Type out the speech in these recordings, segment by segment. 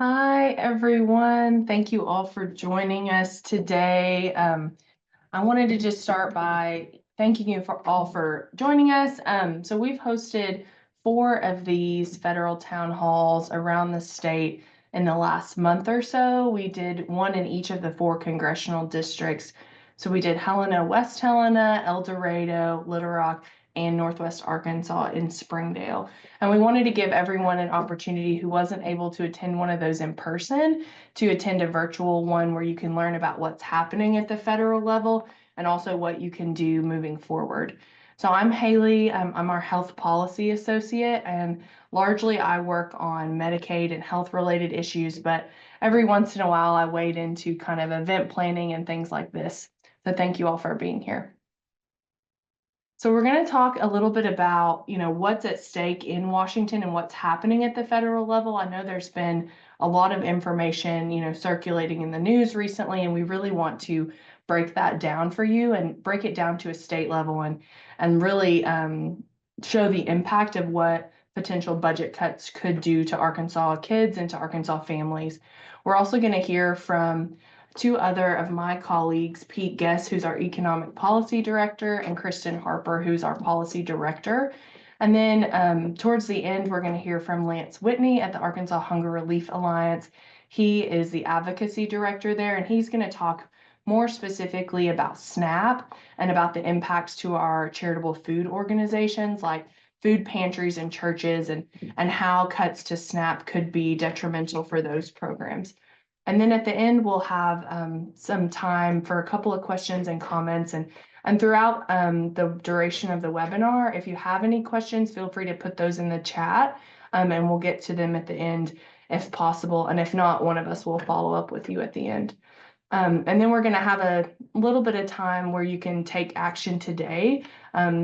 Hi, everyone. Thank you all for joining us today. I wanted to just start by thanking you for all for joining us. So we've hosted 4 of these federal town halls around the state in the last month or so. We did one in each of the 4 congressional districts. So we did Helena, West Helena, El Dorado, Little Rock, and Northwest Arkansas in Springdale. And we wanted to give everyone an opportunity who wasn't able to attend one of those in person to attend a virtual one where you can learn about what's happening at the federal level and also what you can do moving forward. So I'm Haley, I'm our health policy associate, and largely I work on Medicaid and health related issues, but every once in a while I wade into kind of event planning and things like this. So thank you all for being here. So we're going to talk a little bit about, what's at stake in Washington and what's happening at the federal level. I know there's been a lot of information, circulating in the news recently, and we really want to break that down for you and break it down to a state level and really show the impact of what potential budget cuts could do to Arkansas kids and to Arkansas families. We're also going to hear from 2 other of my colleagues, Pete Guess, who's our economic policy director, and Kristen Harper, who's our policy director. And then towards the end, we're going to hear from Lance Whitney at the Arkansas Hunger Relief Alliance. He is the advocacy director there, and he's going to talk more specifically about SNAP and about the impacts to our charitable food organizations like food pantries and churches and how cuts to SNAP could be detrimental for those programs. And then at the end, we'll have some time for a couple of questions and comments. And throughout the duration of the webinar, if you have any questions, feel free to put those in the chat and we'll get to them at the end if possible. And if not, one of us will follow up with you at the end. And then we're going to have a little bit of time where you can take action today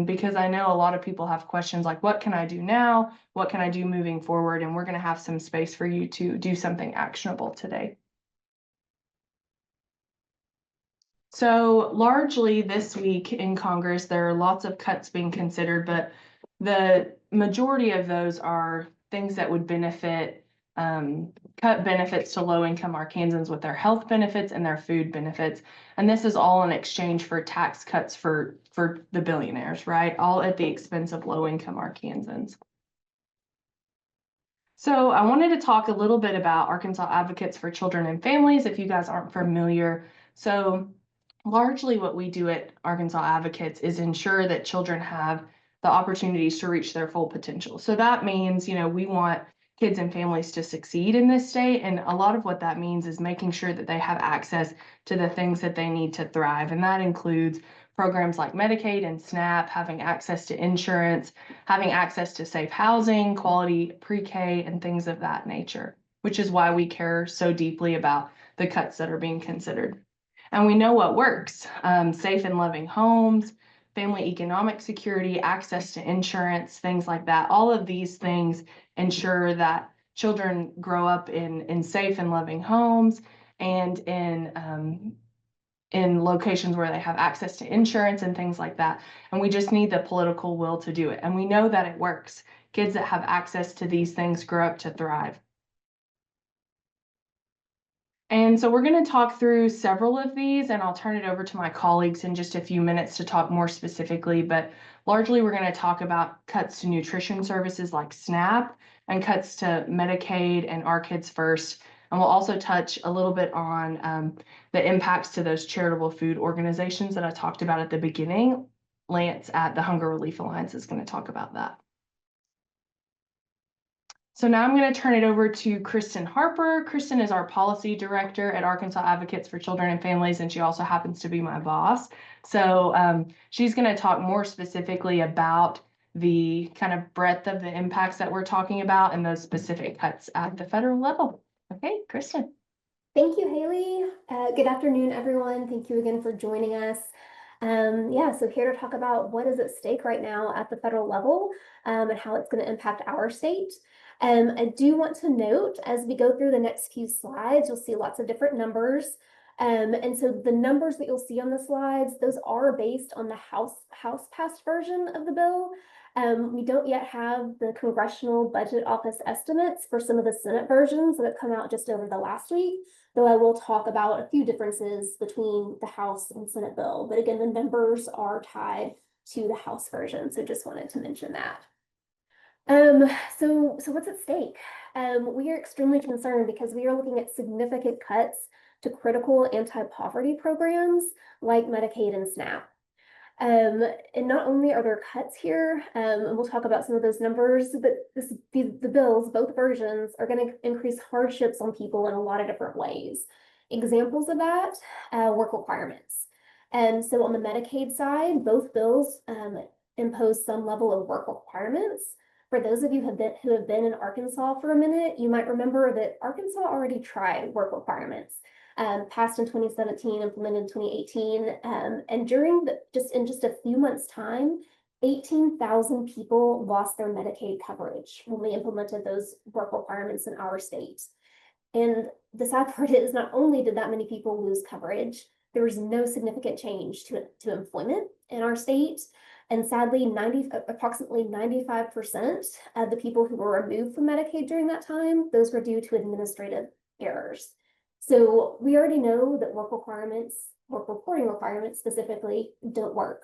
because I know a lot of people have questions like, what can I do now? What can I do moving forward? And we're going to have some space for you to do something actionable today. So largely this week in Congress, there are lots of cuts being considered, but the majority of those are things that would benefit, cut benefits to low-income Arkansans with their health benefits and their food benefits. And this is all in exchange for tax cuts for the billionaires, right? All at the expense of low-income Arkansans. So I wanted to talk a little bit about Arkansas Advocates for Children and Families, if you guys aren't familiar. So largely what we do at Arkansas Advocates is ensure that children have the opportunities to reach their full potential. So that means, we want kids and families to succeed in this state. And a lot of what that means is making sure that they have access to the things that they need to thrive. And that includes programs like Medicaid and SNAP, having access to insurance, having access to safe housing, quality pre-K, and things of that nature, which is why we care so deeply about the cuts that are being considered. And we know what works: safe and loving homes, family economic security, access to insurance, things like that. All of these things ensure that children grow up in safe and loving homes and in locations where they have access to insurance and things like that. And we just need the political will to do it. And we know that it works. Kids that have access to these things grow up to thrive. And so we're going to talk through several of these, and I'll turn it over to my colleagues in just a few minutes to talk more specifically. But largely, we're going to talk about cuts to nutrition services like SNAP and cuts to Medicaid and Our Kids First. And we'll also touch a little bit on the impacts to those charitable food organizations that I talked about at the beginning. Lance at the Hunger Relief Alliance is going to talk about that. So now I'm going to turn it over to Kristen Harper. Kristen is our policy director at Arkansas Advocates for Children and Families, and she also happens to be my boss. So she's going to talk more specifically about the kind of breadth of the impacts that we're talking about and those specific cuts at the federal level. Okay, Kristen. Thank you, Haley. Good afternoon, everyone. Thank you again for joining us. So here to talk about what is at stake right now at the federal level and how it's going to impact our state. I do want to note, as we go through the next few slides, you'll see lots of different numbers. And so the numbers that you'll see on the slides, those are based on the House passed version of the bill. We don't yet have the Congressional Budget Office estimates for some of the Senate versions that have come out just over the last week, though I will talk about a few differences between the House and Senate bill. But again, the numbers are tied to the House version, so just wanted to mention that. So what's at stake? We are extremely concerned because we are looking at significant cuts to critical anti-poverty programs like Medicaid and SNAP. And not only are there cuts here, and we'll talk about some of those numbers, but the bills, both versions, are going to increase hardships on people in a lot of different ways. Examples of that, work requirements. And so on the Medicaid side, both bills impose some level of work requirements. For those of you who have been in Arkansas for a minute, you might remember that Arkansas already tried work requirements. Passed in 2017, implemented in 2018, and during just a few months' time, 18,000 people lost their Medicaid coverage when we implemented those work requirements in our state. And the sad part is, not only did that many people lose coverage, there was no significant change to employment in our state. And sadly, approximately 95% of the people who were removed from Medicaid during that time, those were due to administrative errors. So we already know that work reporting requirements specifically don't work.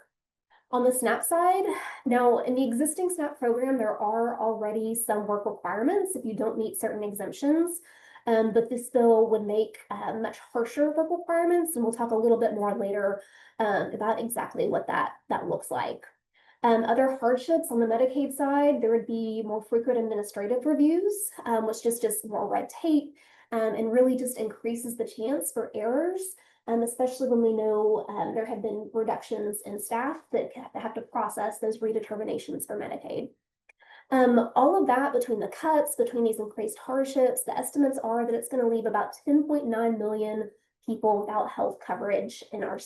On the SNAP side, now in the existing SNAP program, there are already some work requirements if you don't meet certain exemptions. But this bill would make much harsher work requirements, and we'll talk a little bit more later about exactly what that looks like. Other hardships on the Medicaid side, there would be more frequent administrative reviews, which is just more red tape, and really just increases the chance for errors, especially when we know there have been reductions in staff that have to process those redeterminations for Medicaid. All of that, between the cuts, between these increased hardships, the estimates are that it's going to leave about 10.9 million people without health coverage in our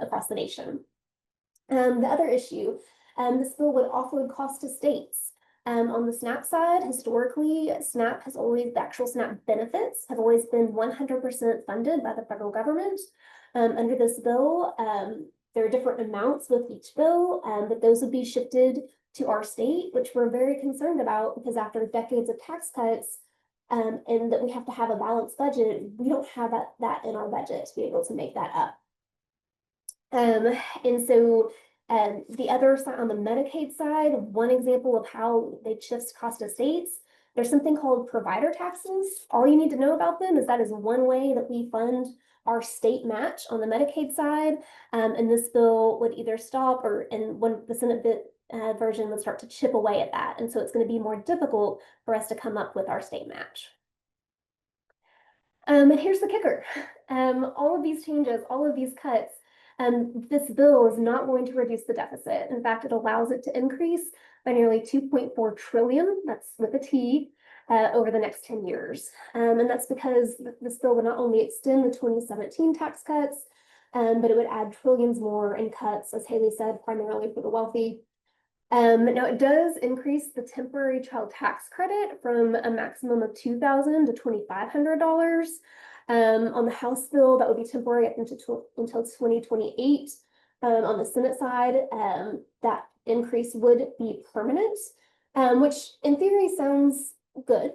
across the nation. The other issue, this bill would offload costs to states. On the SNAP side, historically, the actual SNAP benefits have always been 100% funded by the federal government. Under this bill, there are different amounts with each bill, but those would be shifted to our state, which we're very concerned about, because after decades of tax cuts, and that we have to have a balanced budget, we don't have that in our budget to be able to make that up. And so the other side, on the Medicaid side, one example of how they shift cost to states, there's something called provider taxes. All you need to know about them is that is one way that we fund our state match on the Medicaid side. And this bill would either stop, and when the Senate version would start to chip away at that. And so it's going to be more difficult for us to come up with our state match. And here's the kicker. All of these changes, all of these cuts, this bill is not going to reduce the deficit. In fact, it allows it to increase by nearly 2.4 trillion, that's with a T, over the next 10 years. And that's because this bill would not only extend the 2017 tax cuts, but it would add trillions more in cuts, as Haley said, primarily for the wealthy. Now it does increase the temporary child tax credit from a maximum of $2,000 to $2,500. On the House bill, that would be temporary until 2028. On the Senate side, that increase would be permanent, which in theory sounds good.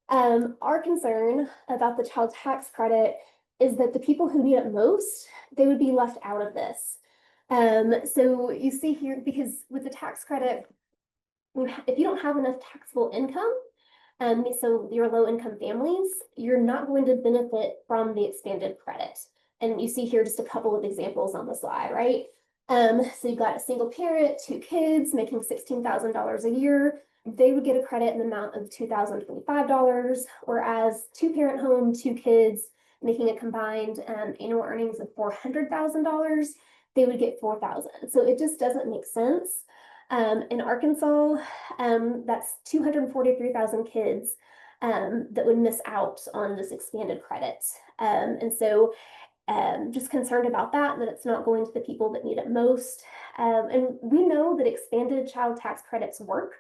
Our concern about the child tax credit is that the people who need it most, they would be left out of this. So you see here, because with the tax credit, if you don't have enough taxable income, so your low income families, you're not going to benefit from the expanded credit. And you see here just a couple of examples on the slide, right? So you've got a single parent, 2 kids making $16,000 a year. They would get a credit in the amount of $2,025, whereas 2-parent home, 2 kids making a combined annual earnings of $400,000, they would get $4,000. So it just doesn't make sense. In Arkansas, that's 243,000 kids that would miss out on this expanded credit. And so just concerned about that it's not going to the people that need it most. And we know that expanded child tax credits work.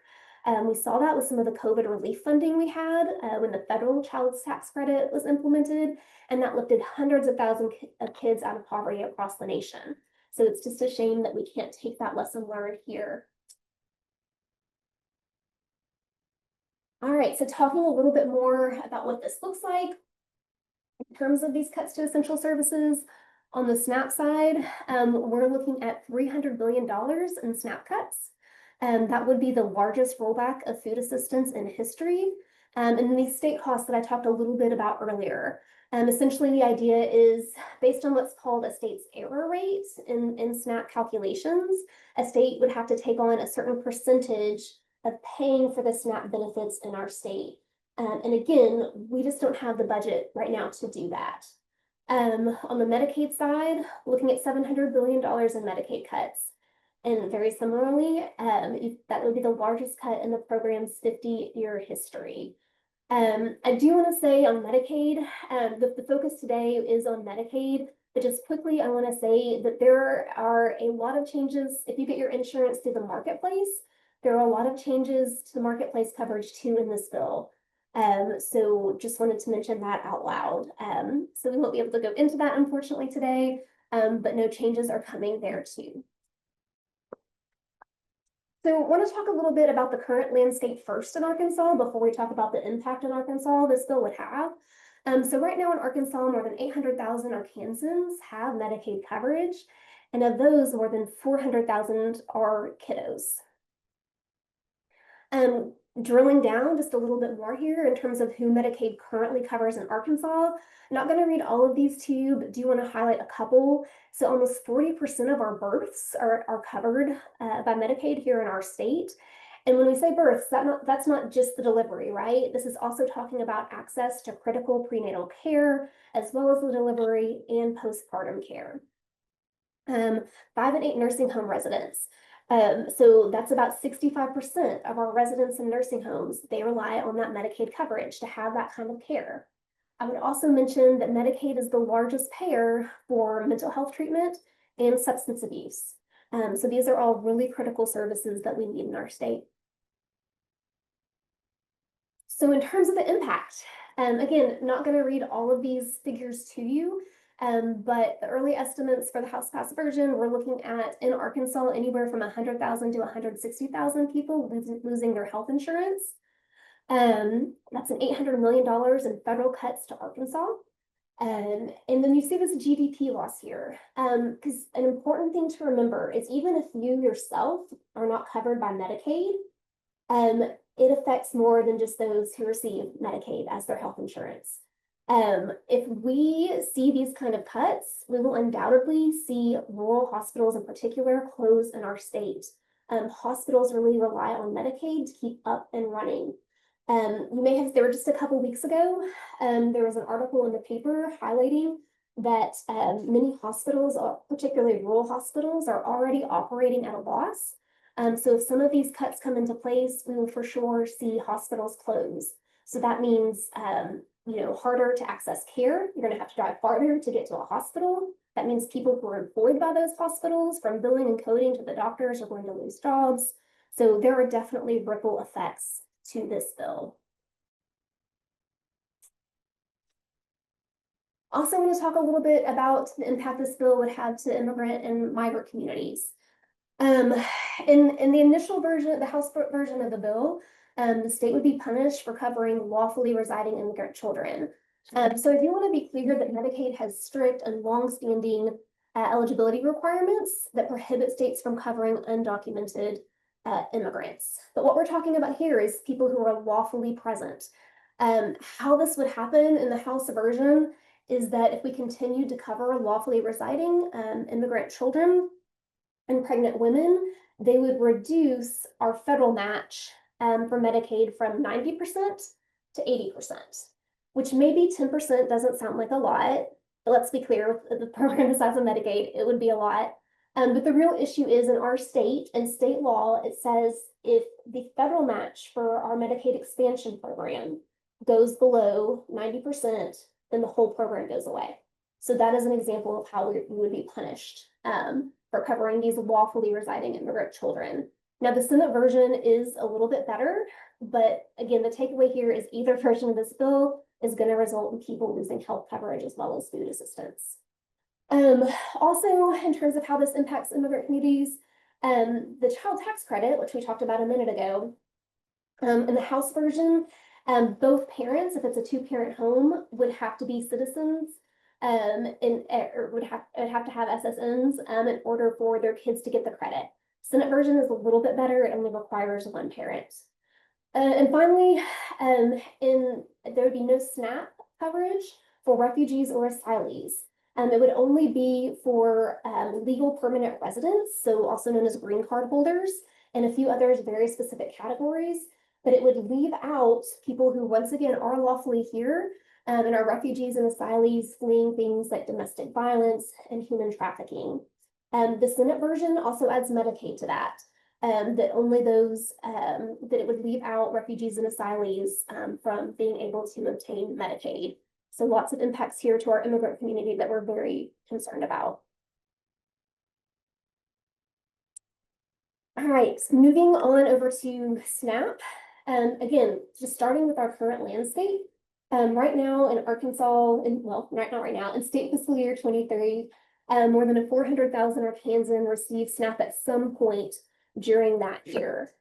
We saw that with some of the COVID relief funding we had when the federal child tax credit was implemented, and that lifted hundreds of thousands of kids out of poverty across the nation. So it's just a shame that we can't take that lesson learned here. All right, so talking a little bit more about what this looks like in terms of these cuts to essential services. On the SNAP side, we're looking at $300 billion in SNAP cuts. That would be the largest rollback of food assistance in history. And these state costs that I talked a little bit about earlier. Essentially, the idea is based on what's called a state's error rate in SNAP calculations, a state would have to take on a certain percentage of paying for the SNAP benefits in our state. And again, we just don't have the budget right now to do that. On the Medicaid side, looking at $700 billion in Medicaid cuts. And very similarly, that would be the largest cut in the program's 50-year history. I do want to say on Medicaid, the focus today is on Medicaid, but just quickly, I want to say that there are a lot of changes. If you get your insurance through the marketplace, there are a lot of changes to the marketplace coverage too in this bill. So just wanted to mention that out loud. So we won't be able to go into that unfortunately today, but no changes are coming there too. So I want to talk a little bit about the current landscape first in Arkansas before we talk about the impact in Arkansas this bill would have. So right now in Arkansas, more than 800,000 Arkansans have Medicaid coverage, and of those, more than 400,000 are kiddos. Drilling down just a little bit more here in terms of who Medicaid currently covers in Arkansas. I'm not going to read all of these to you, but do want to highlight a couple. So almost 40% of our births are covered by Medicaid here in our state. And when we say births, that's not just the delivery, right? This is also talking about access to critical prenatal care, as well as the delivery and postpartum care. 5 and 8 nursing home residents. So that's about 65% of our residents in nursing homes. They rely on that Medicaid coverage to have that kind of care. I would also mention that Medicaid is the largest payer for mental health treatment and substance abuse. So these are all really critical services that we need in our state. So in terms of the impact, again, not going to read all of these figures to you. But the early estimates for the House passed version, we're looking at in Arkansas anywhere from 100,000 to 160,000 people losing their health insurance. That's an $800 million in federal cuts to Arkansas. And then you see this GDP loss here. Because an important thing to remember is even if you yourself are not covered by Medicaid, it affects more than just those who receive Medicaid as their health insurance. If we see these kind of cuts, we will undoubtedly see rural hospitals in particular close in our state. Hospitals really rely on Medicaid to keep up and running. You may have, there were just a couple weeks ago, there was an article in the paper highlighting that many hospitals, particularly rural hospitals, are already operating at a loss. So if some of these cuts come into place, we will for sure see hospitals close. So that means harder to access care. You're going to have to drive farther to get to a hospital. That means people who are employed by those hospitals, from billing and coding to the doctors, are going to lose jobs. So there are definitely ripple effects to this bill. Also want to talk a little bit about the impact this bill would have to immigrant and migrant communities. In the initial version, the House version of the bill, the state would be punished for covering lawfully residing immigrant children. So I do want to be clear that Medicaid has strict and longstanding eligibility requirements that prohibit states from covering undocumented immigrants. But what we're talking about here is people who are lawfully present. How this would happen in the House version is that if we continue to cover lawfully residing immigrant children and pregnant women, they would reduce our federal match for Medicaid from 90% to 80%, which maybe 10% doesn't sound like a lot, but let's be clear, with the program the size of Medicaid, it would be a lot. But the real issue is in our state and state law, it says if the federal match for our Medicaid expansion program goes below 90%, then the whole program goes away. So that is an example of how we would be punished for covering these lawfully residing immigrant children. Now, the Senate version is a little bit better, but again, the takeaway here is either version of this bill is going to result in people losing health coverage as well as food assistance. Also, in terms of how this impacts immigrant communities, the child tax credit, which we talked about a minute ago, In the House version, both parents, if it's a two-parent home, would have to be citizens, or would have to have SSNs, in order for their kids to get the credit. Senate version is a little bit better. It only requires one parent. And finally, there would be no SNAP coverage for refugees or asylees. It would only be for legal permanent residents, so also known as green card holders, and a few others very specific categories. But it would leave out people who, once again, are lawfully here, and are refugees and asylees fleeing things like domestic violence and human trafficking. The Senate version also adds Medicaid to that. That only those, that it would leave out refugees and asylees from being able to obtain Medicaid. So lots of impacts here to our immigrant community that we're very concerned about. All right, so moving on over to SNAP. Again, just starting with our current landscape. Right now in Arkansas, right now, in state fiscal year 23, more than 400,000 Arkansans received SNAP at some point during that year.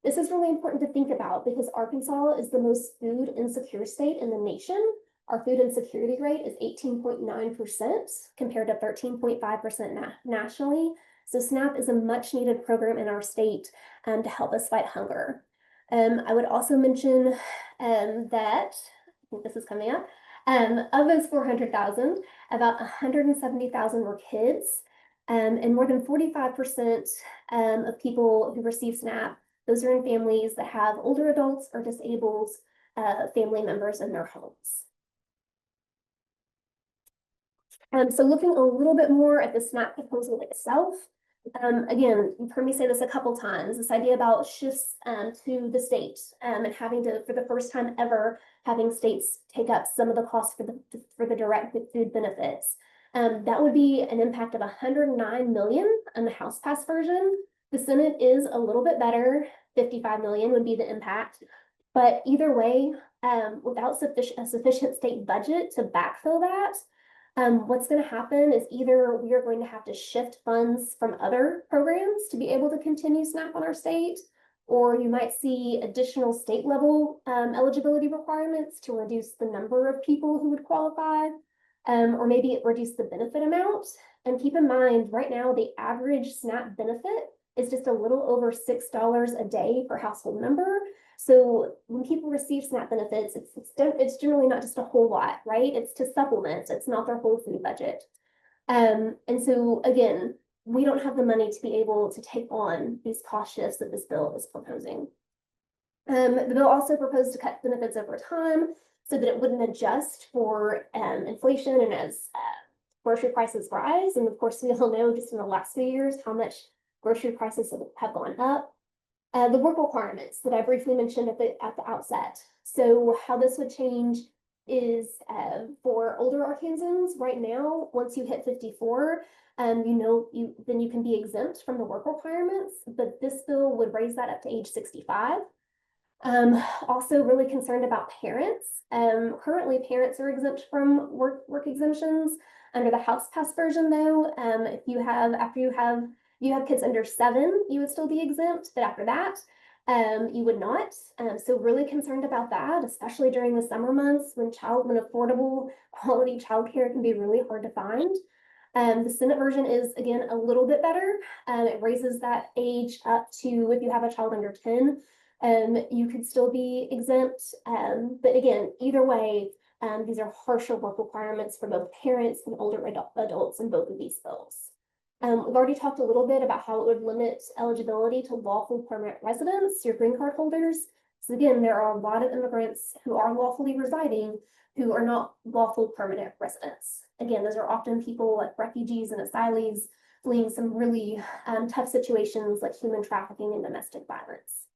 This is really important to think about because Arkansas is the most food insecure state in the nation. Our food insecurity rate is 18.9% compared to 13.5% nationally. So SNAP is a much needed program in our state to help us fight hunger. I would also mention that, I think this is coming up, of those 400,000, about 170,000 were kids, and more than 45% of people who receive SNAP, those are in families that have older adults or disabled family members in their homes. So looking a little bit more at the SNAP proposal itself, again, you've heard me say this a couple times, this idea about shifts to the state and having to, for the first time ever, having states take up some of the costs for the direct food benefits. That would be an impact of 109 million in the House passed version. The Senate is a little bit better, 55 million would be the impact. But either way, without a sufficient state budget to backfill that, what's going to happen is either we are going to have to shift funds from other programs to be able to continue SNAP on our state, or you might see additional state level eligibility requirements to reduce the number of people who would qualify, or maybe it reduce the benefit amount. And keep in mind, right now, the average SNAP benefit is just a little over $6 a day per household member. So when people receive SNAP benefits, it's generally not just a whole lot, right? It's to supplement, it's not their whole food budget. And so again, we don't have the money to be able to take on these cost shifts that this bill is proposing. The bill also proposed to cut benefits over time so that it wouldn't adjust for inflation and as grocery prices rise. And of course, we all know just in the last few years how much grocery prices have gone up. The work requirements that I briefly mentioned at the outset. So how this would change is for older Arkansans right now, once you hit 54, then you can be exempt from the work requirements, but this bill would raise that up to age 65. Also really concerned about parents. Currently parents are exempt from work exemptions. Under the House passed version though, if you have kids under 7, you would still be exempt, but after that, you would not. So really concerned about that, especially during the summer months when affordable quality childcare can be really hard to find. The Senate version is, again, a little bit better. It raises that age up to, if you have a child under 10, you could still be exempt. But again, either way, these are harsher work requirements for both parents and older adults in both of these bills. We've already talked a little bit about how it would limit eligibility to lawful permanent residents, your green card holders. So again, there are a lot of immigrants who are lawfully residing who are not lawful permanent residents. Again, those are often people like refugees and asylees fleeing some really tough situations like human trafficking and domestic violence.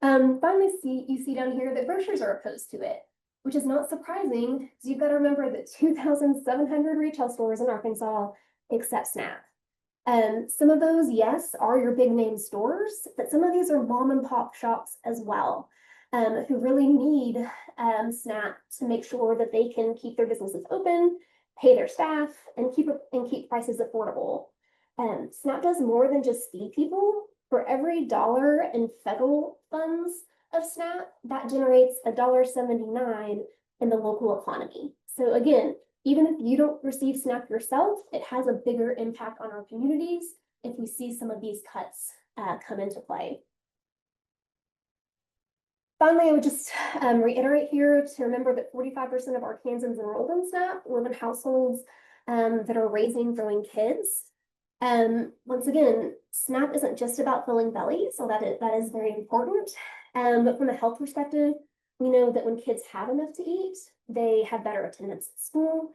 Finally, you see down here that grocers are opposed to it, which is not surprising because you've got to remember that 2,700 retail stores in Arkansas accept SNAP. Some of those, yes, are your big name stores, but some of these are mom and pop shops as well, who really need SNAP to make sure that they can keep their businesses open, pay their staff, and keep prices affordable. SNAP does more than just feed people. For every dollar in federal funds of SNAP, that generates $1.79 in the local economy. So again, even if you don't receive SNAP yourself, it has a bigger impact on our communities if we see some of these cuts come into play. Finally, I would just reiterate here to remember that 45% of Arkansans enrolled in SNAP live in households that are raising growing kids. Once again, SNAP isn't just about filling bellies, so that is very important. But from a health perspective, we know that when kids have enough to eat, they have better attendance at school,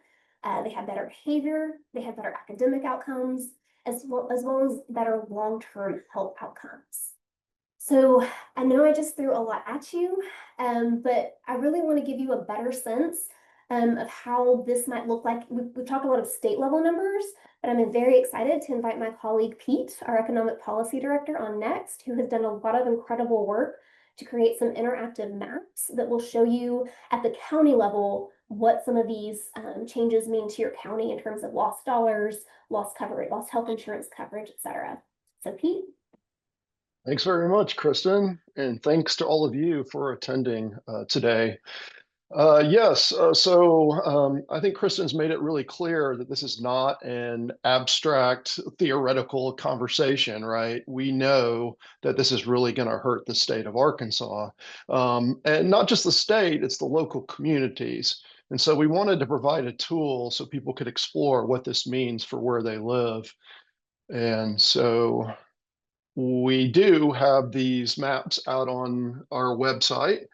they have better behavior, they have better academic outcomes, as well as better long-term health outcomes. So I know I just threw a lot at you, but I really want to give you a better sense of how this might look like. We've talked a lot of state level numbers, but I'm very excited to invite my colleague Pete, our economic policy director, on next, who has done a lot of incredible work to create some interactive maps that will show you at the county level what some of these changes mean to your county in terms of lost dollars, lost coverage, lost health insurance coverage, et cetera. So Pete. Thanks very much, Kristen, and thanks to all of you for attending today. Yes, I think Kristen's made it really clear that this is not an abstract theoretical conversation, right? We know that this is really going to hurt the state of Arkansas, and not just the state, it's the local communities. And so we wanted to provide a tool so people could explore what this means for where they live. And so we do have these maps out on our website.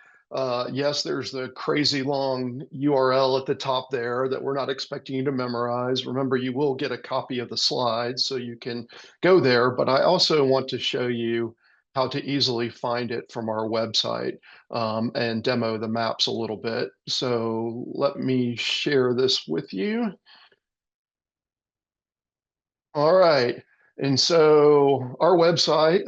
Yes, there's the crazy long URL at the top there that we're not expecting you to memorize. Remember, you will get a copy of the slides so you can go there, but I also want to show you how to easily find it from our website and demo the maps a little bit. So let me share this with you. All right. And so our website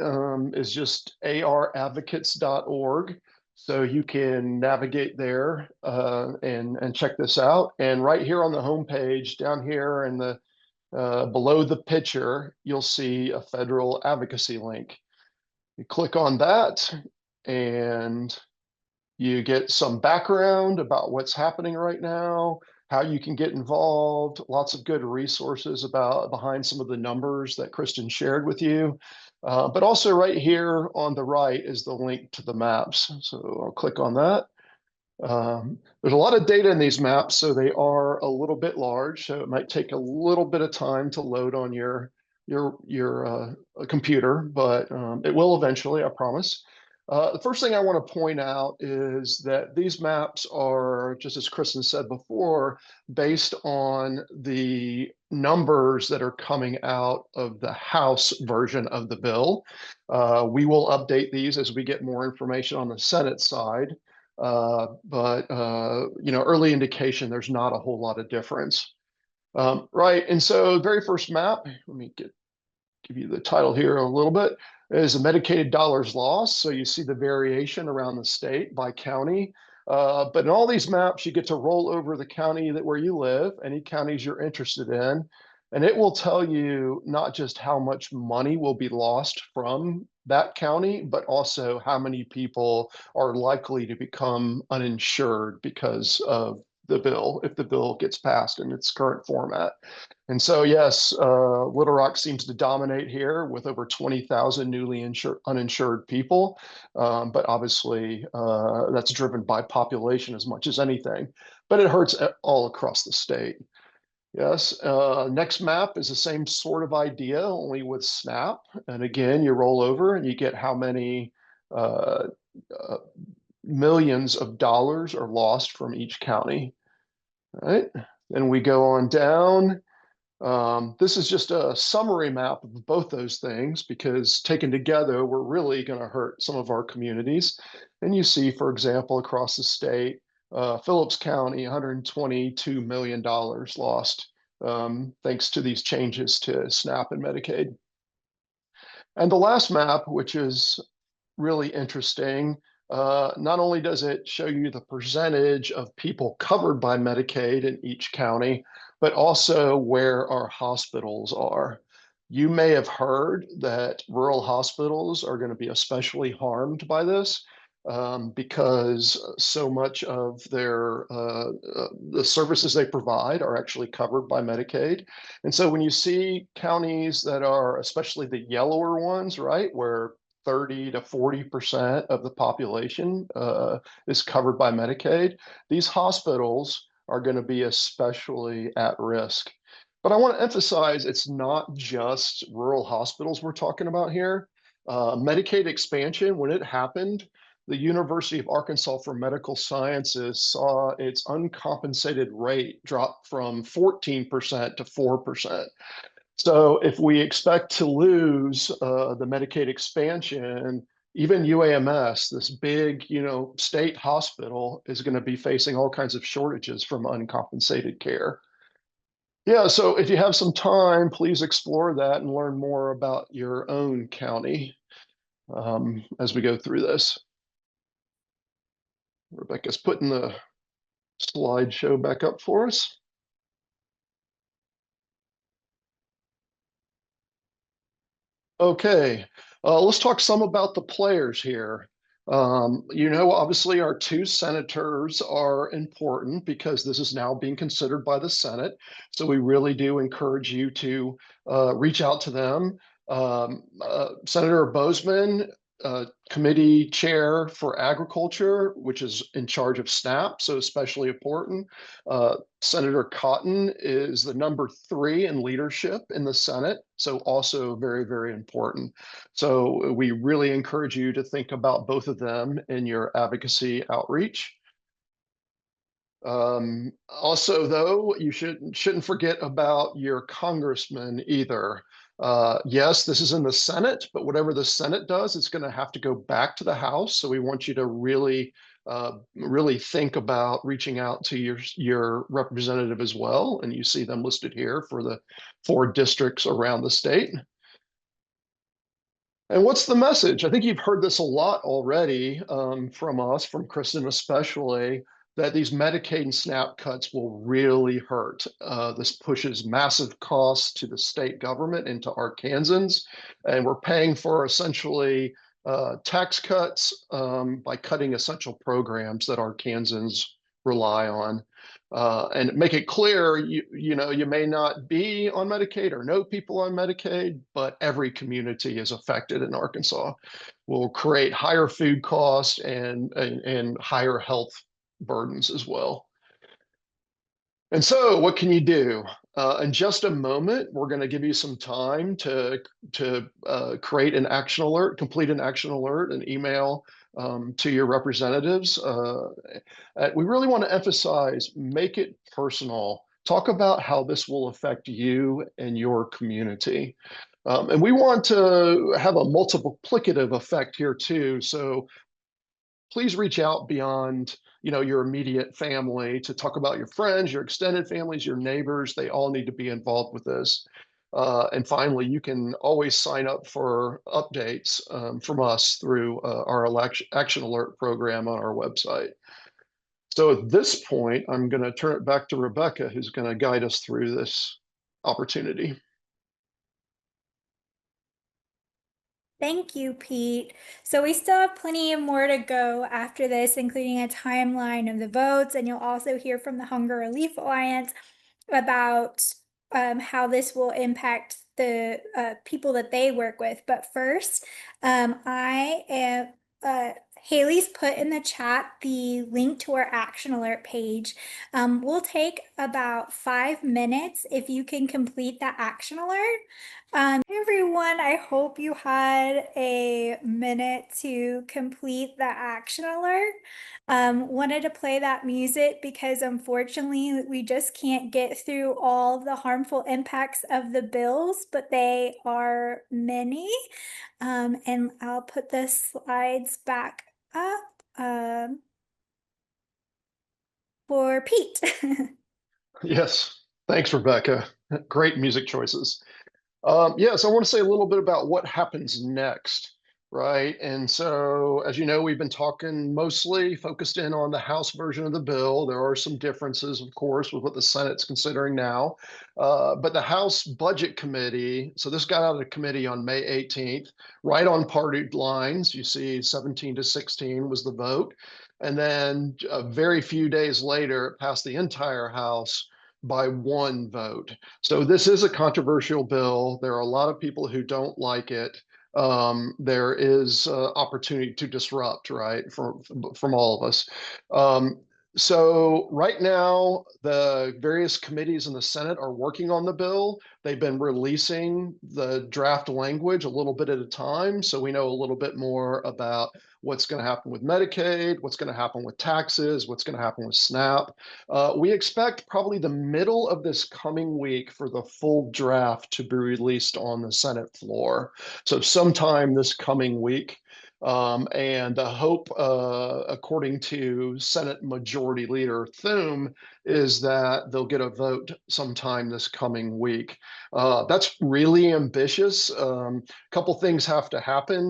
is just aradvocates.org. So you can navigate there and check this out. And right here on the homepage, down here in the below the picture, you'll see a federal advocacy link. You click on that and you get some background about what's happening right now, how you can get involved, lots of good resources behind some of the numbers that Kristen shared with you. But also right here on the right is the link to the maps. So I'll click on that. There's a lot of data in these maps, so they are a little bit large. So it might take a little bit of time to load on your computer, but it will eventually, I promise. The first thing I want to point out is that these maps are, just as Kristen said before, based on the numbers that are coming out of the House version of the bill. We will update these as we get more information on the Senate side. But early indication, there's not a whole lot of difference. Right, and so very first map, let me give you the title here a little bit, is a Medicaid dollars lost. So you see the variation around the state by county. But in all these maps, you get to roll over the county where you live, any counties you're interested in, and it will tell you not just how much money will be lost from that county, but also how many people are likely to become uninsured because of the bill, if the bill gets passed in its current format. And so, yes, Little Rock seems to dominate here with over 20,000 newly uninsured people. But obviously, that's driven by population as much as anything. But it hurts all across the state. Yes, next map is the same sort of idea, only with SNAP. And again, you roll over and you get how many millions of dollars are lost from each county. All right, then we go on down. This is just a summary map of both those things because taken together, we're really going to hurt some of our communities. And you see, for example, across the state, Phillips County, $122 million lost thanks to these changes to SNAP and Medicaid. And the last map, which is really interesting, not only does it show you the percentage of people covered by Medicaid in each county, but also where our hospitals are. You may have heard that rural hospitals are going to be especially harmed by this. because so much of the services they provide are actually covered by Medicaid. And so when you see counties that are, especially the yellower ones, right, where 30 to 40% of the population is covered by Medicaid, these hospitals are going to be especially at risk. But I want to emphasize it's not just rural hospitals we're talking about here. Medicaid expansion, when it happened, the University of Arkansas for Medical Sciences saw its uncompensated rate drop from 14% to 4%. So if we expect to lose the Medicaid expansion, even UAMS, this big, state hospital, is going to be facing all kinds of shortages from uncompensated care. Yeah, so if you have some time, please explore that and learn more about your own county as we go through this. Rebecca's putting the slideshow back up for us. Okay, let's talk some about the players here. Obviously our two senators are important because this is now being considered by the Senate. So we really do encourage you to reach out to them. Senator Bozeman, committee chair for agriculture, which is in charge of SNAP, so especially important. Senator Cotton is the number 3 in leadership in the Senate, so also very, very important. So we really encourage you to think about both of them in your advocacy outreach. Also, though, you shouldn't forget about your congressman either. Yes, this is in the Senate, but whatever the Senate does, it's going to have to go back to the House. So we want you to really think about reaching out to your representative as well. And you see them listed here for the 4 districts around the state. And what's the message? I think you've heard this a lot already from us, from Kristen especially, that these Medicaid and SNAP cuts will really hurt. This pushes massive costs to the state government and to Arkansans, and we're paying for essentially tax cuts by cutting essential programs that Arkansans rely on. And make it clear, you may not be on Medicaid or know people on Medicaid, but every community is affected in Arkansas. Will create higher food costs and higher health burdens as well. And so what can you do? In just a moment, we're going to give you some time to create an action alert, complete an action alert, and email to your representatives. We really want to emphasize, make it personal. Talk about how this will affect you and your community. And we want to have a multiplicative effect here too. So please reach out beyond your immediate family to talk about your friends, your extended families, your neighbors. They all need to be involved with this. And finally, you can always sign up for updates from us through our Action Alert program on our website. So at this point, I'm going to turn it back to Rebecca, who's going to guide us through this opportunity. Thank you, Pete. So we still have plenty of more to go after this, including a timeline of the votes, and you'll also hear from the Hunger Relief Alliance about how this will impact the people that they work with. But first, Haley's put in the chat the link to our action alert page. We'll take about 5 minutes if you can complete that action alert. Hey everyone, I hope you had a minute to complete the action alert. Wanted to play that music because unfortunately we just can't get through all the harmful impacts of the bills, but they are many. And I'll put the slides back up for Pete. Yes, thanks, Rebecca. Great music choices. Yes, I want to say a little bit about what happens next. Right. And so, as you know, we've been talking mostly focused in on the House version of the bill. There are some differences, of course, with what the Senate's considering now. But the House Budget Committee, so this got out of committee on May 18th, right on party lines. You see 17-16 was the vote. And then a very few days later, it passed the entire House by one vote. So this is a controversial bill. There are a lot of people who don't like it. There is opportunity to disrupt, right, from all of us. Um, so right now, the various committees in the Senate are working on the bill. They've been releasing the draft language a little bit at a time, so we know a little bit more about what's going to happen with Medicaid, what's going to happen with taxes, what's going to happen with SNAP. We expect probably the middle of this coming week for the full draft to be released on the Senate floor. So sometime this coming week. And the hope, according to Senate Majority Leader Thune, is that they'll get a vote sometime this coming week. That's really ambitious. A couple things have to happen.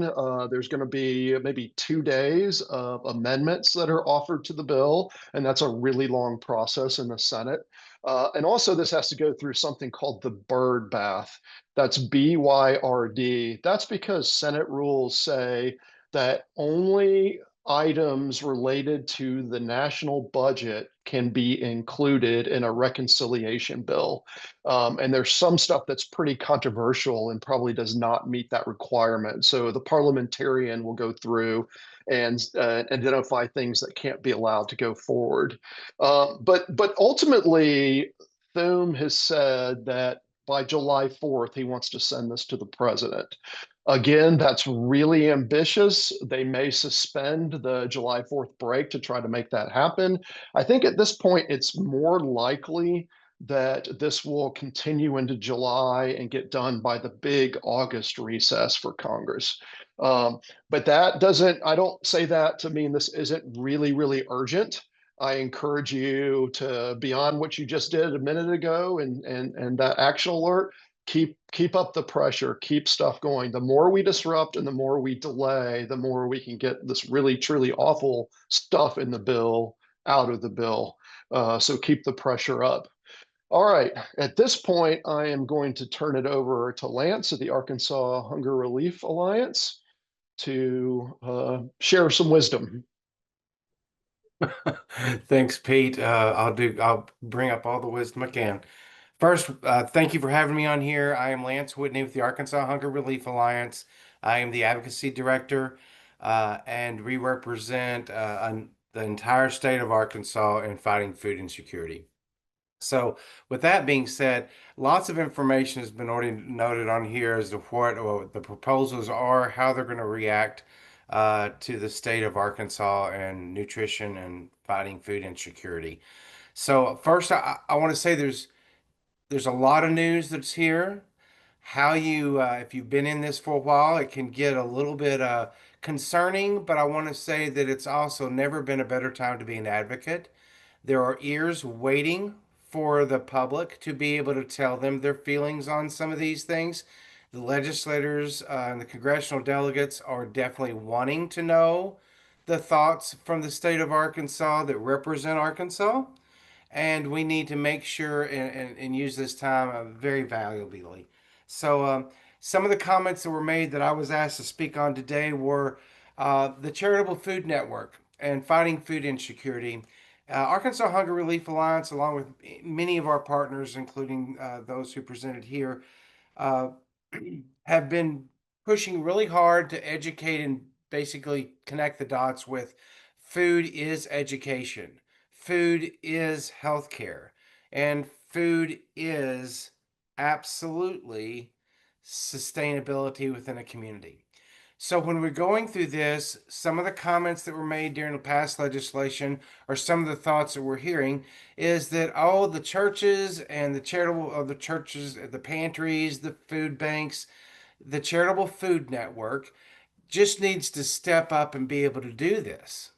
There's going to be maybe 2 days of amendments that are offered to the bill, and that's a really long process in the Senate. And also, this has to go through something called the bird bath. That's BYRD. That's because Senate rules say that only items related to the national budget can be included in a reconciliation bill. And there's some stuff that's pretty controversial and probably does not meet that requirement. So the parliamentarian will go through and identify things that can't be allowed to go forward. But ultimately, Thune has said that by July 4th, he wants to send this to the president. Again, that's really ambitious. They may suspend the July 4th break to try to make that happen. I think at this point, it's more likely that this will continue into July and get done by the big August recess for Congress. But that doesn't, I don't say that to mean this isn't really, really urgent. I encourage you to, beyond what you just did a minute ago and that action alert, keep up the pressure, keep stuff going. The more we disrupt and the more we delay, the more we can get this really, truly awful stuff in the bill out of the bill. So keep the pressure up. All right, at this point, I am going to turn it over to Lance of the Arkansas Hunger Relief Alliance to share some wisdom. Thanks, Pete. I'll bring up all the wisdom I can. First, thank you for having me on here. I am Lance Whitney with the Arkansas Hunger Relief Alliance. I am the advocacy director, and we represent the entire state of Arkansas in fighting food insecurity. So, with that being said, lots of information has been already noted on here as to what the proposals are, how they're going to react to the state of Arkansas and nutrition and fighting food insecurity. So, first, I want to say there's a lot of news that's here. How you, if you've been in this for a while, it can get a little bit concerning, but I want to say that it's also never been a better time to be an advocate. There are ears waiting for the public to be able to tell them their feelings on some of these things. The legislators and the congressional delegates are definitely wanting to know the thoughts from the state of Arkansas that represent Arkansas. And we need to make sure and use this time very valuably. So, some of the comments that were made that I was asked to speak on today were the Charitable Food Network and fighting food insecurity. Arkansas Hunger Relief Alliance, along with many of our partners, including those who presented here, uh, have been pushing really hard to educate and basically connect the dots with food is education, food is healthcare, and food is absolutely sustainability within a community. So when we're going through this, some of the comments that were made during the past legislation or some of the thoughts that we're hearing is that the churches and the charitable of the churches, the pantries, the food banks, the charitable food network just needs to step up and be able to do this.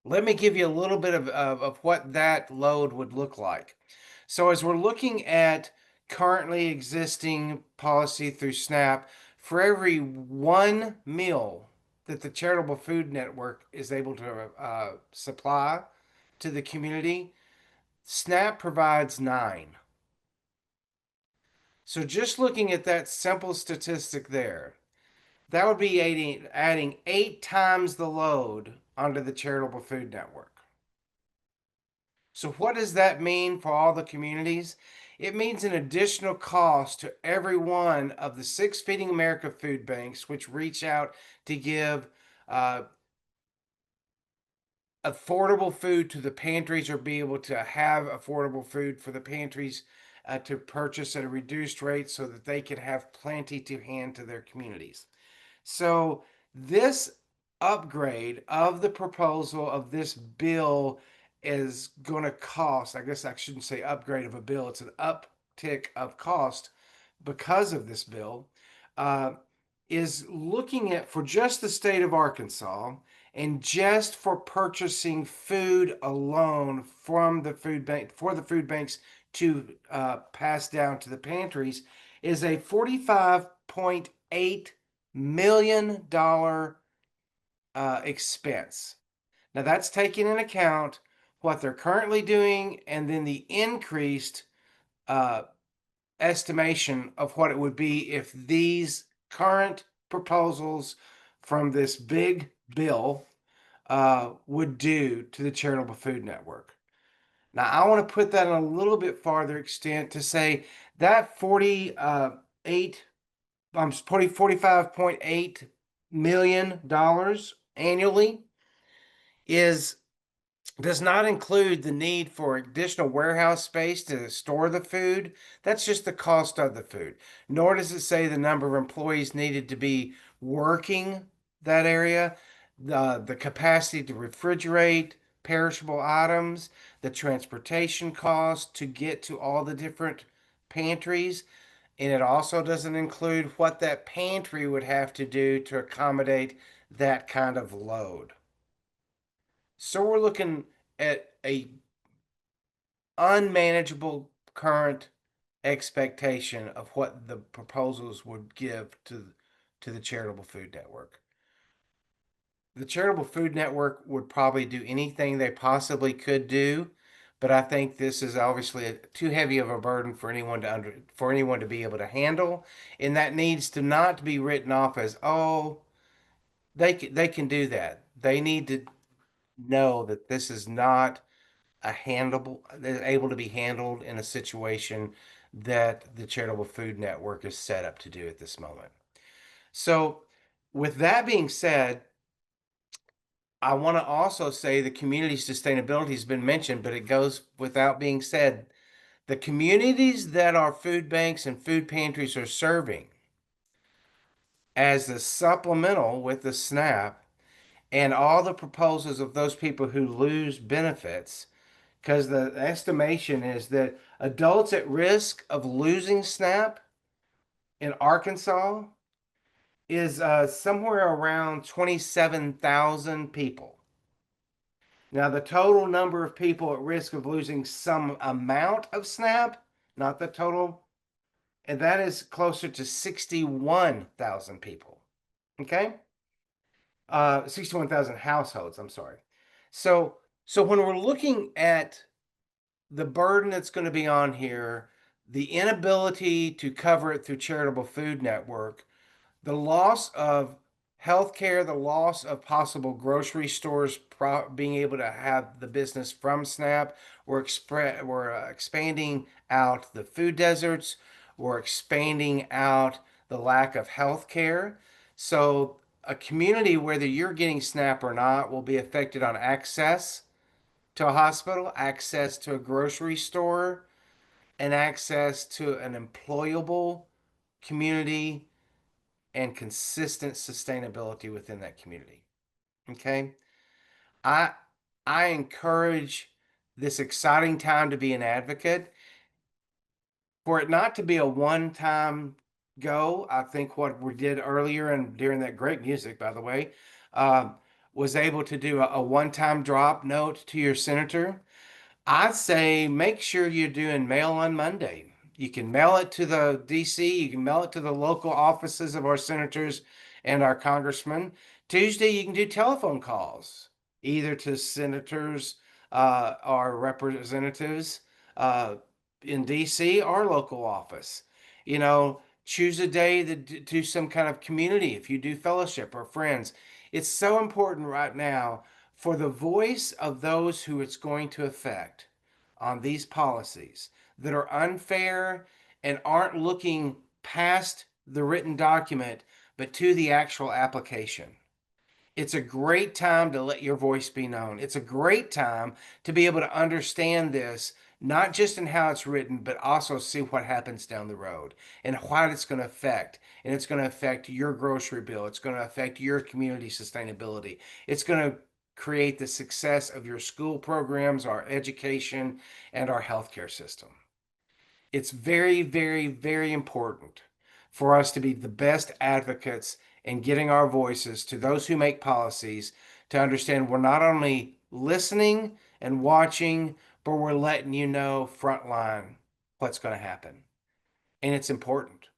Let me give you a little bit of what that load would look like. So as we're looking at currently existing policy through SNAP for every one meal that the Charitable Food Network is able to supply to the community, SNAP provides 9. So just looking at that simple statistic there, that would be adding 8 times the load onto the Charitable Food Network. So what does that mean for all the communities? It means an additional cost to every one of the 6 Feeding America food banks, which reach out to give uh, affordable food to the pantries, or be able to have affordable food for the pantries to purchase at a reduced rate so that they can have plenty to hand to their communities. So this upgrade of the proposal of this bill is going to cost, I guess I shouldn't say upgrade of a bill, it's an uptick of cost because of this bill, uh, is looking at, for just the state of Arkansas and just for purchasing food alone from the food bank, for the food banks to pass down to the pantries, is a $45.8 million expense. Now that's taking into account what they're currently doing and then the increased uh, estimation of what it would be if these current proposals from this big bill would do to the Charitable Food Network. Now, I want to put that in a little bit farther extent to say that $45.8 million annually does not include the need for additional warehouse space to store the food. That's just the cost of the food. Nor does it say the number of employees needed to be working that area, the capacity to refrigerate perishable items, the transportation cost to get to all the different pantries. And it also doesn't include what that pantry would have to do to accommodate that kind of load. So we're looking at a unmanageable current expectation of what the proposals would give to the Charitable Food Network. The Charitable Food Network would probably do anything they possibly could do, but I think this is obviously too heavy of a burden for anyone to be able to handle, and that needs to not be written off as, oh, they can do that. They need to know that this is not able to be handled in a situation that the Charitable Food Network is set up to do at this moment. So with that being said, I want to also say the community sustainability has been mentioned, but it goes without being said. The communities that our food banks and food pantries are serving as a supplemental with the SNAP and all the proposals of those people who lose benefits, because the estimation is that adults at risk of losing SNAP in Arkansas is somewhere around 27,000 people. Now, the total number of people at risk of losing some amount of SNAP, not the total, and that is closer to 61,000 people. Okay? 61,000 households, I'm sorry. So when we're looking at the burden that's going to be on here, the inability to cover it through Charitable Food Network, the loss of healthcare, the loss of possible grocery stores being able to have the business from SNAP, we're expanding out the food deserts, we're expanding out the lack of healthcare. So a community, whether you're getting SNAP or not, will be affected on access to a hospital, access to a grocery store, and access to an employable community and consistent sustainability within that community. Okay? I encourage this exciting time to be an advocate. For it not to be a one-time go, I think what we did earlier and during that great music, by the way, was able to do a one-time drop note to your senator. I'd say make sure you're doing mail on Monday. You can mail it to the DC, you can mail it to the local offices of our senators and our congressmen. Tuesday, you can do telephone calls, either to senators or representatives in DC or local office. You know, choose a day to do some kind of community if you do fellowship or friends. It's so important right now for the voice of those who it's going to affect on these policies that are unfair and aren't looking past the written document, but to the actual application. It's a great time to let your voice be known. It's a great time to be able to understand this, not just in how it's written, but also see what happens down the road and what it's going to affect. And it's going to affect your grocery bill. It's going to affect your community sustainability. It's going to create the success of your school programs, our education, and our healthcare system. It's very, very, very important for us to be the best advocates in getting our voices to those who make policies to understand we're not only listening and watching, but we're letting you know frontline what's going to happen. And it's important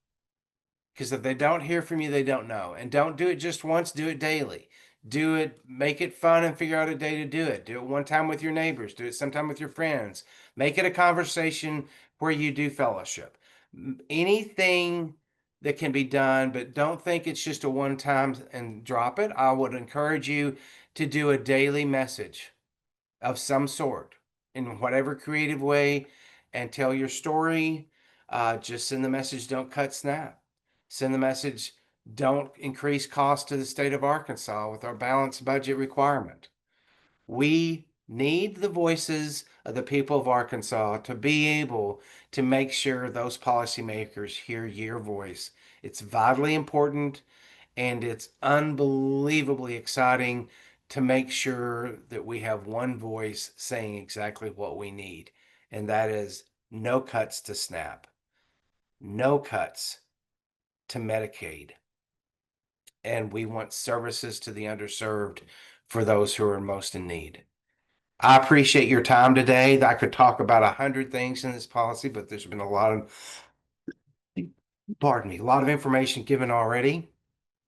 because if they don't hear from you, they don't know. And don't do it just once, do it daily. Do it, make it fun and figure out a day to do it. Do it one time with your neighbors, do it sometime with your friends. Make it a conversation where you do fellowship. Anything that can be done, but don't think it's just a one time and drop it. I would encourage you to do a daily message of some sort in whatever creative way and tell your story. Just send the message, don't cut SNAP. Send the message, don't increase costs to the state of Arkansas with our balanced budget requirement. We need the voices of the people of Arkansas to be able to make sure those policymakers hear your voice. It's vitally important and it's unbelievably exciting to make sure that we have one voice saying exactly what we need. And that is no cuts to SNAP, no cuts to Medicaid. And we want services to the underserved for those who are most in need. I appreciate your time today. I could talk about 100 things in this policy, but there's been a lot of, pardon me, a lot of information given already.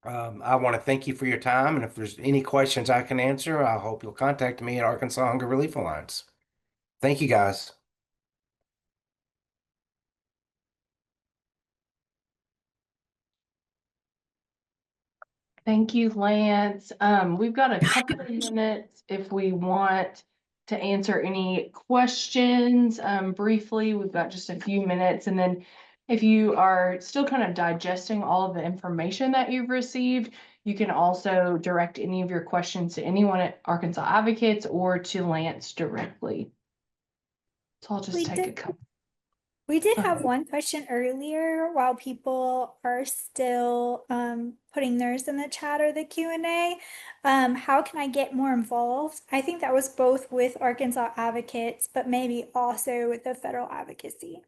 I want to thank you for your time. And if there's any questions I can answer, I hope you'll contact me at Arkansas Hunger Relief Alliance. Thank you, guys. Thank you, Lance. We've got a couple of minutes if we want to answer any questions. Briefly, we've got just a few minutes. And then if you are still kind of digesting all of the information that you've received, you can also direct any of your questions to anyone at Arkansas Advocates or to Lance directly. So I'll just take a couple. We did Go have ahead. one question earlier while people are still putting theirs in the chat or the Q&A. How can I get more involved? I think that was both with Arkansas Advocates, but maybe also with the federal advocacy.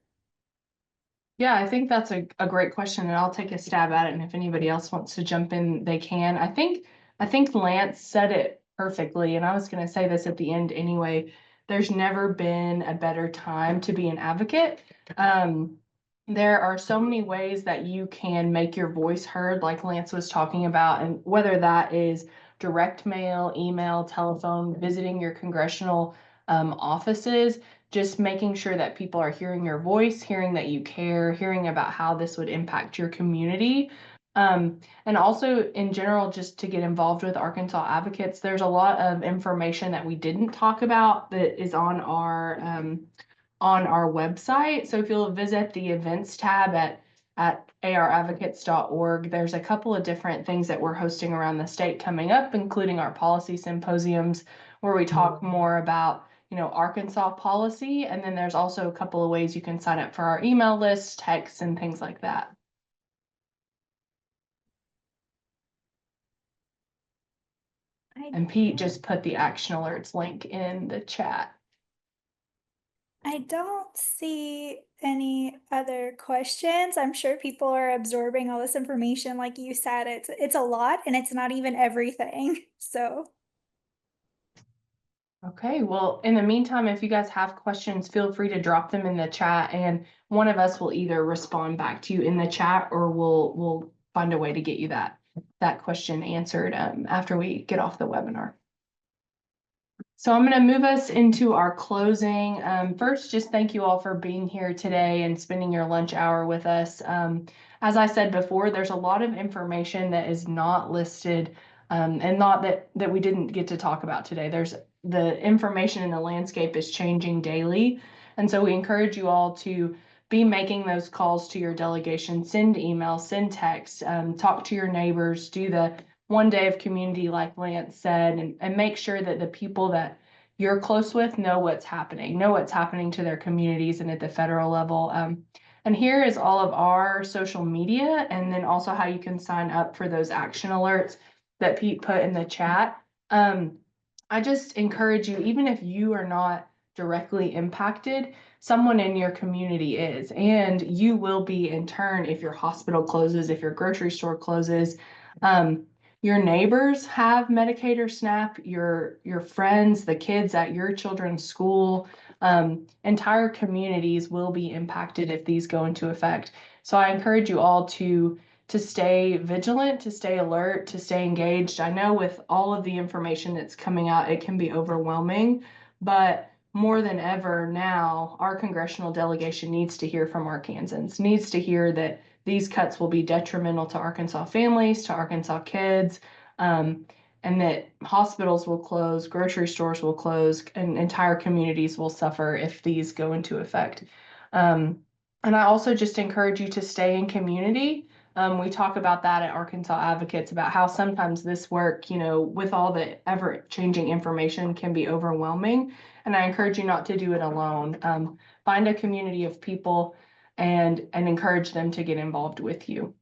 Yeah, I think that's a great question, and I'll take a stab at it. And if anybody else wants to jump in, they can. I think Lance said it perfectly, and I was going to say this at the end anyway. There's never been a better time to be an advocate. There are so many ways that you can make your voice heard, like Lance was talking about, and whether that is direct mail, email, telephone, visiting your congressional offices, just making sure that people are hearing your voice, hearing that you care, hearing about how this would impact your community. And also in general, just to get involved with Arkansas Advocates, there's a lot of information that we didn't talk about that is on our website. So if you'll visit the events tab at aradvocates.org, there's a couple of different things that we're hosting around the state coming up, including our policy symposiums, where we talk more about Arkansas policy. And then there's also a couple of ways you can sign up for our email list, texts, and things like that. And Pete just put the action alerts link in the chat. I don't see any other questions. I'm sure people are absorbing all this information. Like you said, it's a lot and it's not even everything. So Okay, well, in the meantime, if you guys have questions, feel free to drop them in the chat and one of us will either respond back to you in the chat or we'll find a way to get you that question answered after we get off the webinar. So I'm going to move us into our closing. First, just thank you all for being here today and spending your lunch hour with us. As I said before, there's a lot of information that is not listed and not that we didn't get to talk about today. There's the information in the landscape is changing daily. And so we encourage you all to be making those calls to your delegation, send email, send text, talk to your neighbors, do the 1 day of community, like Lance said, and make sure that the people that you're close with know what's happening to their communities and at the federal level. And here is all of our social media, and then also how you can sign up for those action alerts that Pete put in the chat. I just encourage you, even if you are not directly impacted, someone in your community is, and you will be in turn if your hospital closes, if your grocery store closes. Your neighbors have Medicaid or SNAP, your friends, the kids at your children's school, entire communities will be impacted if these go into effect. So I encourage you all to stay vigilant, to stay alert, to stay engaged. I know with all of the information that's coming out, it can be overwhelming, but more than ever now, our congressional delegation needs to hear from Arkansans, needs to hear that these cuts will be detrimental to Arkansas families, to Arkansas kids, and that hospitals will close, grocery stores will close, and entire communities will suffer if these go into effect. And I also just encourage you to stay in community. We talk about that at Arkansas Advocates about how sometimes this work, with all the ever-changing information can be overwhelming. And I encourage you not to do it alone. Find a community of people and encourage them to get involved with you.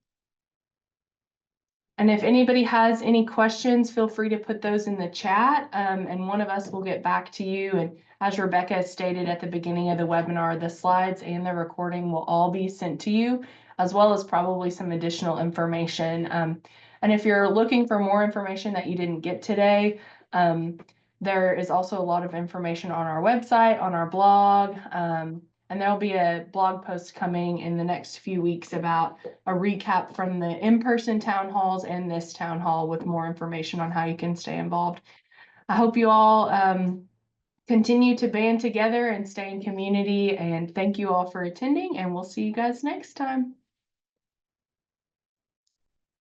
And if anybody has any questions, feel free to put those in the chat, and one of us will get back to you. And as Rebecca stated at the beginning of the webinar, the slides and the recording will all be sent to you, as well as probably some additional information. And if you're looking for more information that you didn't get today, there is also a lot of information on our website, on our blog, and there'll be a blog post coming in the next few weeks about a recap from the in-person town halls and this town hall with more information on how you can stay involved. I hope you all continue to band together and stay in community, and thank you all for attending, and we'll see you guys next time.